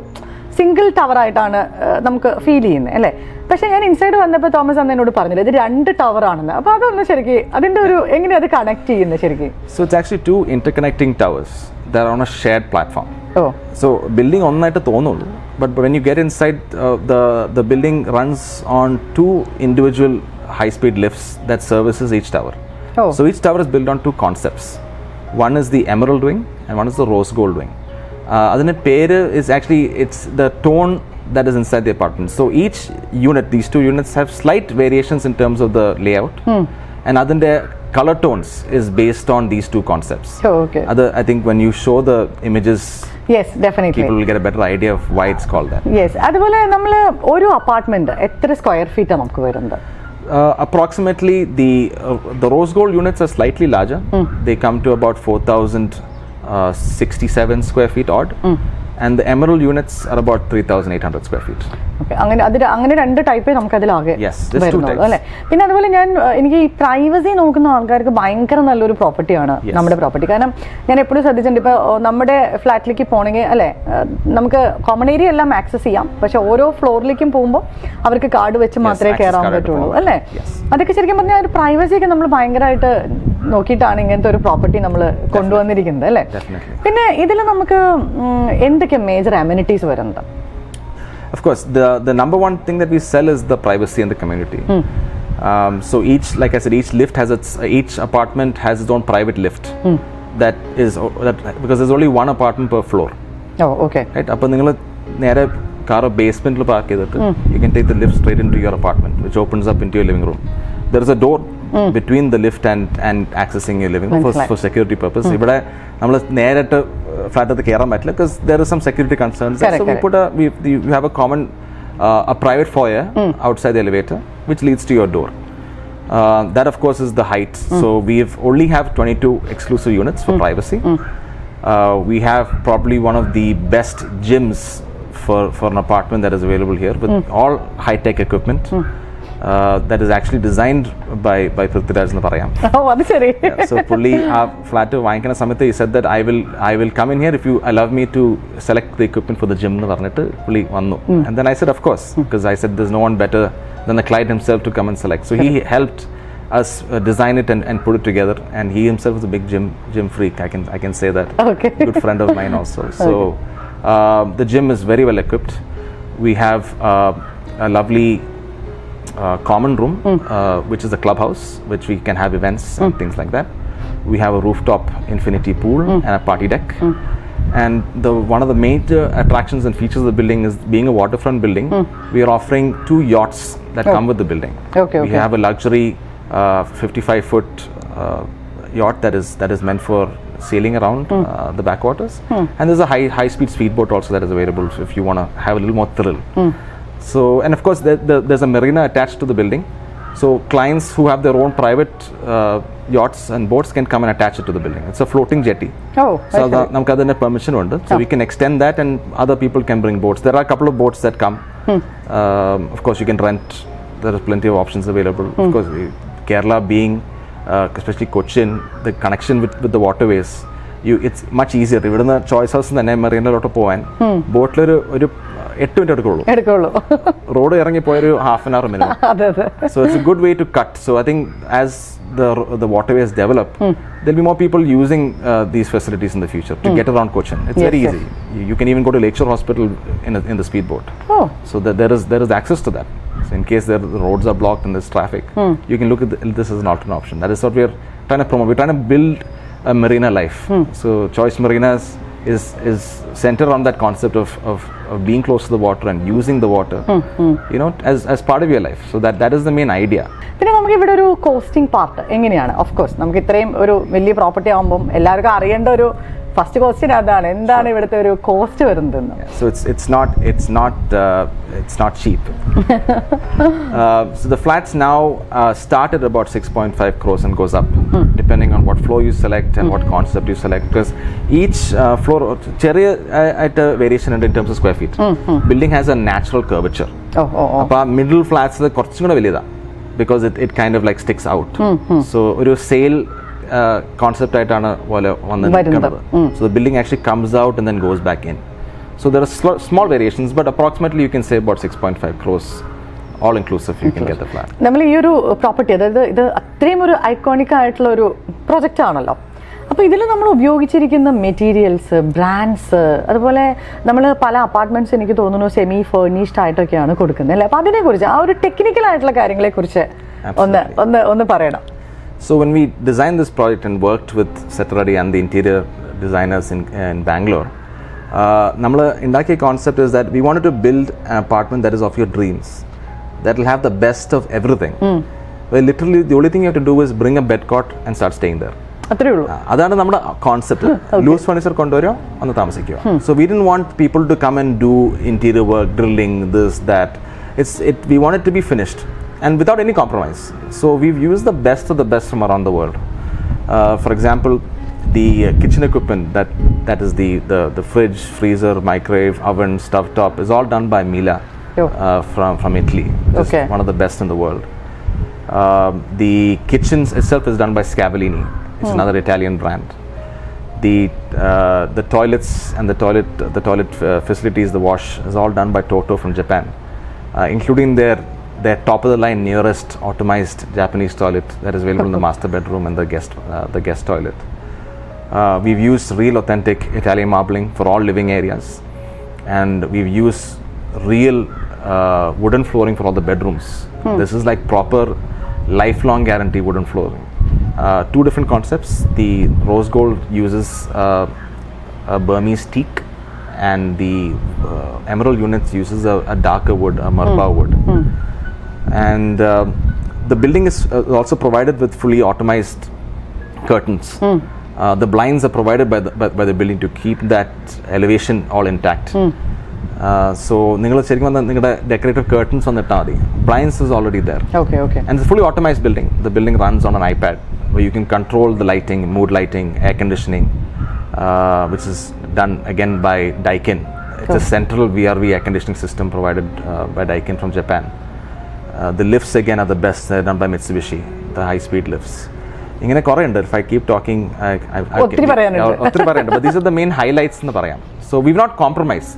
Speaker 1: സിംഗിൾ ടവറായിട്ടാണ് നമുക്ക് ഫീൽ ചെയ്യുന്നത് അല്ലേ? പക്ഷെ ഞാൻ ഇൻസൈഡ് വന്നപ്പോൾ തോമസ് അന്ന് എന്നോട് പറഞ്ഞില്ല ഇത് 2 ടവർ ആണെന്ന്. അപ്പോൾ അതൊന്ന് ശരിക്കും അതിൻ്റെ ഒരു എങ്ങനെയാണ് അത് കണക്ട് ചെയ്യുന്നത് ശരിക്കും?
Speaker 2: So it's actually 2 interconnecting towers that are on a shared platform. So building ഒന്നായിട്ട് തോന്നുള്ളൂ, but when you get inside, the building runs on 2 individual high-speed lifts that services each tower. So each tower is built on 2 concepts. One is the emerald wing and one is the rose gold wing. Adine pere is actually, it's the tone that is inside the apartment. So each unit, these 2 units have slight variations in terms of the layout, and adinte color tones is based on these 2 concepts. I think when you show the images,
Speaker 1: yes, definitely,
Speaker 2: people will get a better idea of why it's called that.
Speaker 1: Yes. അതുപോലെ നമ്മൾ ഒരു apartment എത്ര square feet നമുക്ക് വരുന്നത്?
Speaker 2: Approximately the rose gold units are slightly larger. They come to about 4,067 square feet odd. And the emerald units are about 3,800 square feet.
Speaker 1: Okay, അങ്ങനെ 2 ടൈപ്പേ നമുക്ക് അതിലാകെ വരുന്നുള്ളൂ അല്ലേ? പിന്നെ അതുപോലെ എനിക്ക് ഈ പ്രൈവസി നോക്കുന്ന ആൾക്കാർക്ക് ഭയങ്കര നല്ലൊരു പ്രോപ്പർട്ടിയാണ് നമ്മുടെ പ്രോപ്പർട്ടി. കാരണം ഞാൻ എപ്പോഴും ശ്രദ്ധിച്ചിട്ടുണ്ട്, ഇപ്പോൾ നമ്മുടെ ഫ്ലാറ്റിലേക്ക് പോകണമെങ്കിൽ അല്ലേ, നമുക്ക് കോമൺ ഏരിയ എല്ലാം ആക്സസ് ചെയ്യാം, പക്ഷെ ഓരോ ഫ്ലോറിലേക്കും പോകുമ്പോൾ അവർക്ക് കാർഡ് വെച്ച് മാത്രമേ കയറാൻ പറ്റുള്ളൂ അല്ലേ? അതൊക്കെ ശരിക്കും പറഞ്ഞാൽ ഒരു പ്രൈവസിയൊക്കെ നമ്മൾ ഭയങ്കരമായിട്ട് നോക്കിയിട്ടാണ് ഇങ്ങനത്തെ ഒരു പ്രോപ്പർട്ടി നമ്മൾ കൊണ്ടുവന്നിരിക്കുന്നത് അല്ലേ? പിന്നെ ഇതിൽ നമുക്ക് എന്തൊക്കെ മേജർ അമ്യൂണിറ്റീസ് വരുന്നത്?
Speaker 2: Of course, the number one thing that we sell is the privacy in the community. So like I said, each apartment has its own private lift. That because there's only 1 apartment per floor.
Speaker 1: Okay.
Speaker 2: Right? Appo ningal nere car basement lo park cheyidittu you can take the lift straight into your apartment, which opens up into your living room. There is a door between the lift and accessing your living room for security purpose. Ivide nammal nerate flat at keran pattilla because there is some security concerns. So we have a common a private foyer outside the elevator which leads to your door. That of course is the height. So we only have 22 exclusive units for privacy. We have probably one of the best gyms for an apartment that is available here with all high-tech equipment. That is actually designed by Prithviraj ennu parayam.
Speaker 1: Adu seri.
Speaker 2: So fully flat vaangikana samayathe he said that I will come in here if you allow me to select the equipment for the gym nu parnittu fully vannu. And then I said of course, because I said there's no one better than the client himself to come and select. So he helped us design it and put it together, and he himself is a big gym freak. I can say that.
Speaker 1: Okay.
Speaker 2: Good friend of mine also. So the gym is very well equipped. We have a lovely common room, which is a clubhouse, which we can have events and things like that. We have a rooftop infinity pool and a party deck. And one of the major attractions and features of the building is being a waterfront building. We are offering 2 yachts that come with the building. We have a luxury 55-foot yacht that is meant for sailing around the backwaters. And there's a high-speed speedboat also that is available if you want to have a little more thrill. So, and of course there's a marina attached to the building, so clients who have their own private yachts and boats can come and attach it to the building. It's a floating jetty. So namukku adine permission undu, so we can extend that and other people can bring boats. There are a couple of boats that come. Of course you can rent, there are plenty of options available. Of course Kerala being especially Cochin, the connection with the waterways, it's much easier. Ividana choice house than Marina lotu povan boatil oru 8 minutes
Speaker 1: എടുക്കുള്ളൂ.
Speaker 2: Road ഇറങ്ങിപ്പോയൊരു half an hour minimum. So it's a good way to cut. So I think as the waterways develop, there'll be more people using these facilities in the future to get around Cochin. It's very easy. You can even go to Lakeshore Hospital in the speedboat. So there is access to that. So in case the roads are blocked and there's traffic, you can look at this as an alternate option. That is what we are trying to promote. We're trying to build a marina life. So Choice Marinas is centered on that concept of being close to the water and using the water, as part of your life. So that is the main idea.
Speaker 1: പിന്നെ നമുക്ക് ഇവിടെ ഒരു costing part എങ്ങനെയാണ്? Of course നമുക്ക് ഇത്രയും ഒരു വലിയ property ആകുമ്പോൾ എല്ലാവർക്കും അറിയേണ്ട ഒരു ഫസ്റ്റ് ക്വസ്റ്റ്യൻ അതാണ്, എന്താണ് ഇവിടുത്തെ ഒരു കോസ്റ്റ് വരുന്നതെന്ന്.
Speaker 2: So it's not cheap. So the flats now start at about 6.5 crores and goes up depending on what floor you select and what concept you select, because each floor ചെറിയ ആയിട്ട് variation ഉണ്ട് in terms of square feet. Building has a natural curvature. അപ്പോൾ middle ഫ്ലാറ്റ്സിൽ കുറച്ചും കൂടെ വലുതാണ് because it kind of like sticks out. So ഒരു sale concept ആയിട്ടാണ് പോലെ വന്നിരിക്കുന്നത്. So the building actually comes out and then goes back in. So there are small variations, but approximately you can say about 6.5 crores all inclusive you can get the flat.
Speaker 1: നമ്മൾ ഈ ഒരു property, അതായത് ഇത് അത്രയും ഒരു iconic ആയിട്ടുള്ള ഒരു project ആണല്ലോ. അപ്പോൾ ഇതിൽ നമ്മൾ ഉപയോഗിച്ചിരിക്കുന്ന മെറ്റീരിയൽസ്, ബ്രാൻഡ്സ്, അതുപോലെ നമ്മൾ പല അപ്പാർട്ട്മെന്റ്സ് എനിക്ക് തോന്നുന്നു സെമി ഫേർണിഷ്ഡ് ആയിട്ടൊക്കെയാണ് കൊടുക്കുന്നത് അല്ലേ? അപ്പോൾ അതിനെക്കുറിച്ച് ആ ഒരു ടെക്നിക്കൽ ആയിട്ടുള്ള കാര്യങ്ങളെക്കുറിച്ച് ഒന്ന് പറയണം.
Speaker 2: So when we designed this project and worked with Setaradi and the interior designers in Bangalore, നമ്മൾ ഉണ്ടാക്കിയ concept is that we wanted to build an apartment that is of your dreams, that will have the best of everything. Well, literally the only thing you have to do is bring a bed cot and start staying there. അതാണ് നമ്മുടെ concept. Loose furniture കൊണ്ടുവരോ, ഒന്ന് താമസിക്കുക. So we didn't want people to come and do interior work, drilling, this, that. We want it to be finished and without any compromise. So we've used the best of the best from around the world. For example, the kitchen equipment, that is the fridge, freezer, microwave, oven, stovetop is all done by Mila from Italy. Just one of the best in the world. The kitchens itself is done by Scavallini. It's another Italian brand. The toilets and the toilet facilities, the wash is all done by Toto from Japan, including their top of the line nearest automized Japanese toilet that is available in the master bedroom and the guest toilet. We've used real authentic Italian marbling for all living areas, and we've used real wooden flooring for all the bedrooms. This is like proper lifelong guarantee wooden flooring. Two different concepts. The rose gold uses a Burmese teak, and the emerald units uses a darker wood, a marba wood. And the building is also provided with fully automized curtains. The blinds are provided by the building to keep that elevation all intact. So നിങ്ങൾ ശരിക്കും വന്നാൽ നിങ്ങളുടെ decorative curtains വന്നിട്ടാൽ മതി. Blinds is already there. Okay. And it's a fully automized building. The building runs on an iPad where you can control the lighting, mood lighting, air conditioning, which is done again by Daikin. It's a central VRV air conditioning system provided by Daikin from Japan. The lifts again are the best. They're done by Mitsubishi, the high-speed lifts. ഇങ്ങനെ കുറേ ഉണ്ട്. If I keep talking, ഒത്തിരി പറയാനുണ്ട്. But these are the main highlights എന്ന് പറയാം. So we've not compromised.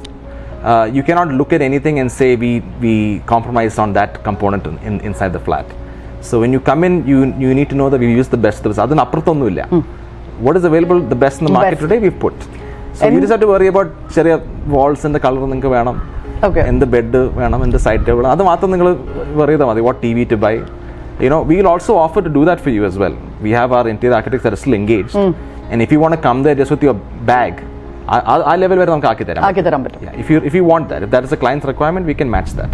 Speaker 2: You cannot look at anything and say we compromised on that component inside the flat. So when you come in, you need to know that we use the best of this. അതിന് അപ്പുറത്തൊന്നുമില്ല. What is available, the best in the market today, we've put. So you just have to worry about ചെറിയ walls and the color നിങ്ങൾക്ക് വേണം, എന്ത് bed വേണം, എന്ത് side table, അത് മാത്രം നിങ്ങൾ worry ചെയ്താൽ മതി. What TV to buy. We will also offer to do that for you as well. We have our interior architects that are still engaged. And if you want to come there just with your bag, ആ level വരെ നമുക്ക് ആക്കി തരാൻ പറ്റും. If you want that, if that is a client's requirement, we can match that.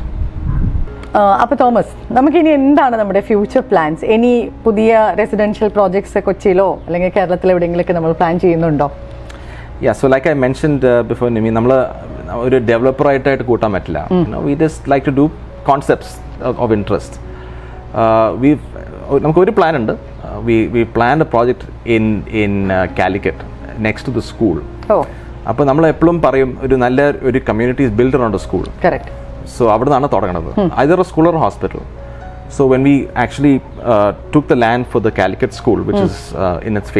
Speaker 1: അപ്പോൾ Thomas, നമുക്കിനി എന്താണ് നമ്മുടെ ഫ്യൂച്ചർ പ്ലാൻസ്? ഇനി പുതിയ റെസിഡൻഷ്യൽ പ്രോജക്ട്സ് കൊച്ചിയിലോ അല്ലെങ്കിൽ കേരളത്തിലോ എവിടെയെങ്കിലൊക്കെ നമ്മൾ പ്ലാൻ ചെയ്യുന്നുണ്ടോ?
Speaker 2: So like I mentioned before, Nimmy, നമ്മൾ ഒരു ഡെവലപ്പറായിട്ട് കൂട്ടാൻ പറ്റില്ല. We just like to do concepts of interest. നമുക്കൊരു പ്ലാൻ ഉണ്ട്. We planned a project in Calicut next to the school. അപ്പോൾ നമ്മൾ എപ്പോഴും പറയും ഒരു community build around school.
Speaker 1: Correct.
Speaker 2: So അവിടെ നിന്നാണ് തുടങ്ങുന്നത്. Either a school or a hospital. So when we actually took the land for the Calicut school, which is in its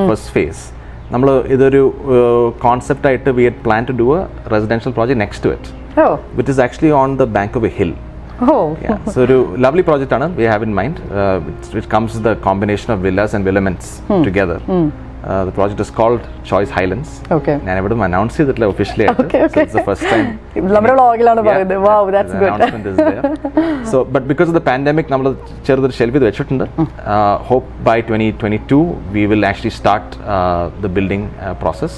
Speaker 2: first phase, നമ്മൾ ഇതൊരു കോൺസെപ്റ്റ് ആയിട്ട് we had planned to do a residential project next to it.
Speaker 1: Oh.
Speaker 2: which is actually on the bank of a hill.
Speaker 1: Oh.
Speaker 2: Yeah. So a lovely project we have in mind, which comes with the combination of villas and villaments together. The project is called Choice Highlands.
Speaker 1: Okay.
Speaker 2: And I would announce it officially.
Speaker 1: Okay.
Speaker 2: So it's the first time.
Speaker 1: നമ്മുടെ വ്ളോഗിലാണ് പറയുന്നത്. Wow, that's
Speaker 2: the
Speaker 1: good.
Speaker 2: announcement is there. So, but because of the pandemic, നമ്മൾ ചെറുതൊരു shelf ചെയ്ത് വെച്ചിട്ടുണ്ട്. Hope by 2022 we will actually start the building process.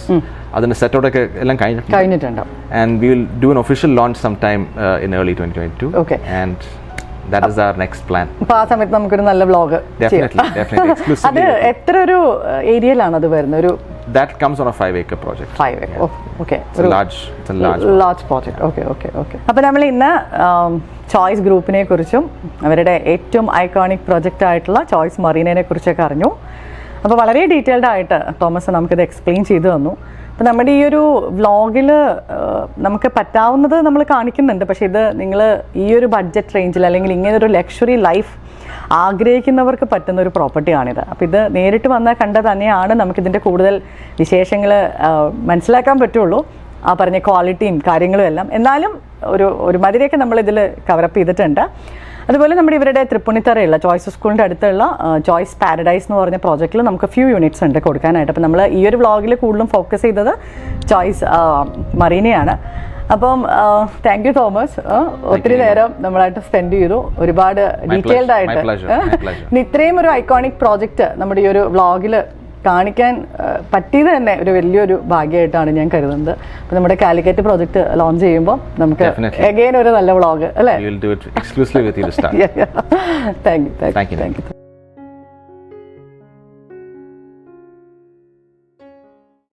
Speaker 2: അതിന്റെ സെറ്റൗട്ട് ഒക്കെ എല്ലാം കഴിഞ്ഞിട്ടുണ്ട്. And we will do an official launch sometime in early 2022.
Speaker 1: Okay.
Speaker 2: And that is our next plan.
Speaker 1: അപ്പോൾ ആ സമയത്ത് നമുക്കൊരു നല്ല വ്ളോഗ്
Speaker 2: Definitely, exclusively.
Speaker 1: അത് എത്ര ഒരു ഏരിയയിലാണ് അത് വരുന്നത്? ഒരു
Speaker 2: That comes on a 5-acre project.
Speaker 1: 5 acre. Okay.
Speaker 2: It's a large
Speaker 1: project. Okay. അപ്പോൾ നമ്മൾ ഇന്ന് ചോയ്സ് ഗ്രൂപ്പിനെ കുറിച്ചും അവരുടെ ഏറ്റവും ഐക്കോണിക് പ്രൊജക്റ്റ് ആയിട്ടുള്ള ചോയ്സ് മറീനയെ കുറിച്ചൊക്കെ അറിഞ്ഞു. അപ്പോൾ വളരെ ഡീറ്റെയിൽഡ് ആയിട്ട് തോമസ് നമുക്കിത് എക്സ്പ്ലെയിൻ ചെയ്തു തന്നു. അപ്പോൾ നമ്മുടെ ഈ ഒരു വ്ളോഗിൽ നമുക്ക് പറ്റാവുന്നത് നമ്മൾ കാണിക്കുന്നുണ്ട്. പക്ഷേ ഇത് നിങ്ങൾ ഈ ഒരു ബഡ്ജറ്റ് റേഞ്ചിൽ അല്ലെങ്കിൽ ഇങ്ങനൊരു ലക്ഷറി ലൈഫ് ആഗ്രഹിക്കുന്നവർക്ക് പറ്റുന്ന ഒരു പ്രോപ്പർട്ടിയാണിത്. അപ്പോൾ ഇത് നേരിട്ട് വന്നാൽ കണ്ട തന്നെയാണ് നമുക്കിതിൻ്റെ കൂടുതൽ വിശേഷങ്ങൾ മനസ്സിലാക്കാൻ പറ്റുള്ളൂ. ആ പറഞ്ഞ ക്വാളിറ്റിയും കാര്യങ്ങളും എല്ലാം. എന്നാലും ഒരു മതിരെയൊക്കെ നമ്മളിതിൽ കവറപ്പ് ചെയ്തിട്ടുണ്ട്. അതുപോലെ നമ്മുടെ ഇവരുടെ തൃപ്പൂണിത്തറയുള്ള ചോയ്സ് സ്കൂളിൻ്റെ അടുത്തുള്ള ചോയ്സ് പാരഡൈസ് എന്ന് പറഞ്ഞ പ്രോജക്റ്റിൽ നമുക്ക് ഫ്യൂ യൂണിറ്റ്സ് ഉണ്ട് കൊടുക്കാനായിട്ട്. അപ്പം നമ്മൾ ഈ ഒരു വ്ളോഗിൽ കൂടുതലും ഫോക്കസ് ചെയ്തത് ചോയ്സ് മറീനയാണ്. അപ്പം താങ്ക് യു തോമസ്. ഒത്തിരി നേരം നമ്മളായിട്ട് സ്പെൻഡ് ചെയ്തു, ഒരുപാട് ഡീറ്റെയിൽഡ് ആയിട്ട്. ഇത്രയും ഒരു ഐക്കോണിക് പ്രോജക്റ്റ് നമ്മുടെ ഈ ഒരു വ്ളോഗിൽ കാണിക്കാൻ പറ്റിയത് തന്നെ ഒരു വലിയൊരു ഭാഗ്യമായിട്ടാണ് ഞാൻ കരുതുന്നത്. അപ്പോൾ നമ്മുടെ കാലിക്കറ്റ് പ്രോജക്റ്റ് ലോഞ്ച് ചെയ്യുമ്പോൾ നമുക്ക് അഗൈൻ ഒരു നല്ല വ്ളോഗ് അല്ലേ?
Speaker 2: We'll do it exclusively with you to start.
Speaker 1: Thank you.